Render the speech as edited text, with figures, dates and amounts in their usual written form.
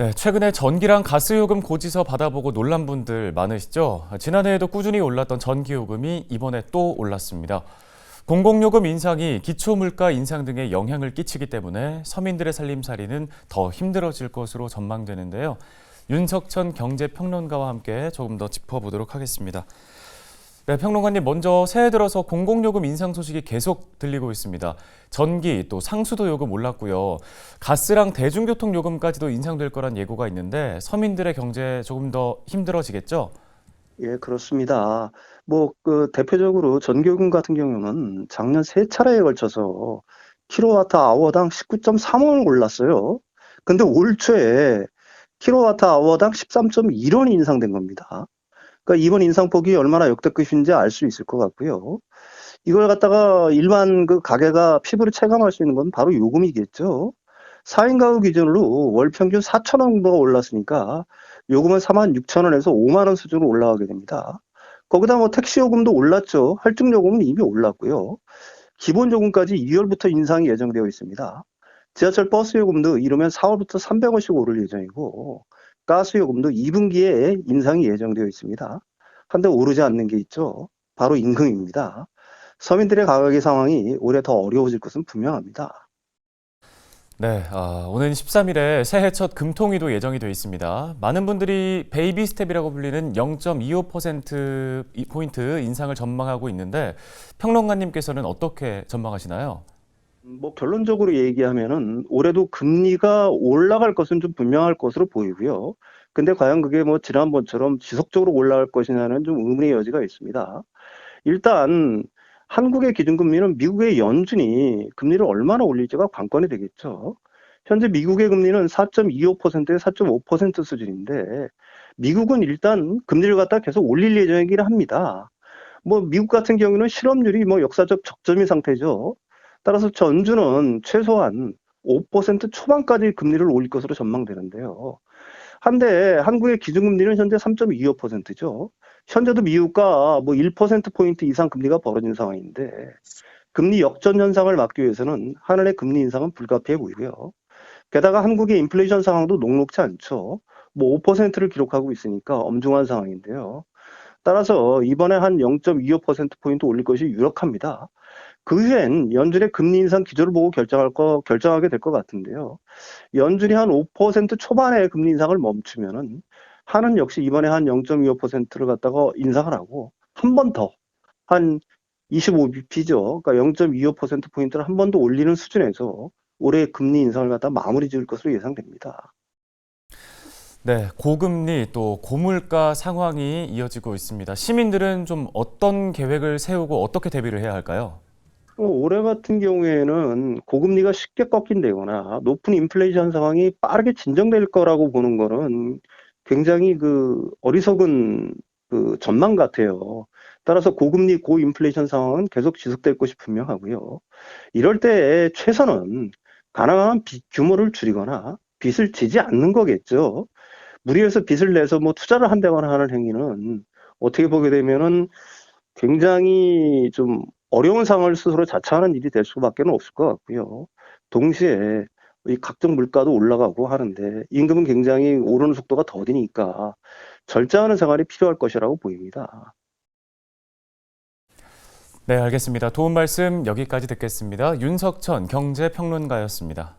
네, 최근에 전기랑 가스요금 고지서 받아보고 놀란 분들 많으시죠? 지난해에도 꾸준히 올랐던 전기요금이 이번에 또 올랐습니다. 공공요금 인상이 기초물가 인상 등에 영향을 끼치기 때문에 서민들의 살림살이는 더 힘들어질 것으로 전망되는데요. 윤석천 경제평론가와 함께 조금 더 짚어보도록 하겠습니다. 네, 평론가님, 먼저 새해 들어서 공공요금 인상 소식이 계속 들리고 있습니다. 전기, 또 상수도 요금 올랐고요. 가스랑 대중교통 요금까지도 인상될 거란 예고가 있는데 서민들의 경제 조금 더 힘들어지겠죠? 예, 그렇습니다. 대표적으로 전기요금 같은 경우는 작년 세 차례에 걸쳐서 킬로와트 아워당 19.3원을 올랐어요. 근데 올 초에 킬로와트 아워당 13.1원이 인상된 겁니다. 그러니까 이번 인상폭이 얼마나 역대급인지 알 수 있을 것 같고요. 이걸 갖다가 일반 그 가게가 피부로 체감할 수 있는 건 바로 요금이겠죠. 4인 가구 기준으로 월 평균 4천 원 정도가 올랐으니까 요금은 4만 6천 원에서 5만 원 수준으로 올라가게 됩니다. 거기다 뭐 택시 요금도 올랐죠. 할증 요금은 이미 올랐고요. 기본 요금까지 2월부터 인상이 예정되어 있습니다. 지하철 버스 요금도 이르면 4월부터 300원씩 오를 예정이고 가스 요금도 2분기에 인상이 예정되어 있습니다. 한데 오르지 않는 게 있죠. 바로 임금입니다. 서민들의 가격의 상황이 올해 더 어려워질 것은 분명합니다. 네, 오는 13일에 새해 첫 금통위도 예정이 되어 있습니다. 많은 분들이 베이비 스텝이라고 불리는 0.25%포인트 인상을 전망하고 있는데 평론가님께서는 어떻게 전망하시나요? 결론적으로 얘기하면은 올해도 금리가 올라갈 것은 좀 분명할 것으로 보이고요. 근데 과연 그게 뭐 지난번처럼 지속적으로 올라갈 것이냐는 좀 의문의 여지가 있습니다. 일단 한국의 기준금리는 미국의 연준이 금리를 얼마나 올릴지가 관건이 되겠죠. 현재 미국의 금리는 4.25%에 4.5% 수준인데 미국은 일단 금리를 갖다 계속 올릴 예정이긴 합니다. 미국 같은 경우는 실업률이 역사적 적점인 상태죠. 따라서 전주는 최소한 5% 초반까지 금리를 올릴 것으로 전망되는데요. 한데 한국의 기준금리는 현재 3.25%죠. 현재도 미국과 1%포인트 이상 금리가 벌어진 상황인데 금리 역전 현상을 막기 위해서는 한은의 금리 인상은 불가피해 보이고요. 게다가 한국의 인플레이션 상황도 녹록지 않죠. 5%를 기록하고 있으니까 엄중한 상황인데요. 따라서 이번에 한 0.25%포인트 올릴 것이 유력합니다. 그 후엔 연준의 금리 인상 기조를 보고 결정하게 될 것 같은데요. 연준이 한 5% 초반의 금리 인상을 멈추면은 한은 역시 이번에 한 0.25%를 갖다가 인상을 하고 한 번 더 한 25bp죠. 그러니까 0.25%포인트를 한 번 더 올리는 수준에서 올해 금리 인상을 갖다 마무리 지을 것으로 예상됩니다. 네, 고금리 또 고물가 상황이 이어지고 있습니다. 시민들은 좀 어떤 계획을 세우고 어떻게 대비를 해야 할까요? 올해 같은 경우에는 고금리가 쉽게 꺾인다거나 높은 인플레이션 상황이 빠르게 진정될 거라고 보는 거는 굉장히 어리석은 전망 같아요. 따라서 고금리, 고인플레이션 상황은 계속 지속될 것이 분명하고요. 이럴 때 최선은 가능한 빚 규모를 줄이거나 빚을 지지 않는 거겠죠. 무리해서 빚을 내서 투자를 한다거나 하는 행위는 어떻게 보게 되면은 굉장히 좀 어려운 상황을 스스로 자처하는 일이 될 수밖에 없을 것 같고요. 동시에 이 각종 물가도 올라가고 하는데 임금은 굉장히 오르는 속도가 더디니까 절제하는 생활이 필요할 것이라고 보입니다. 네, 알겠습니다. 도움 말씀 여기까지 듣겠습니다. 윤석천 경제평론가였습니다.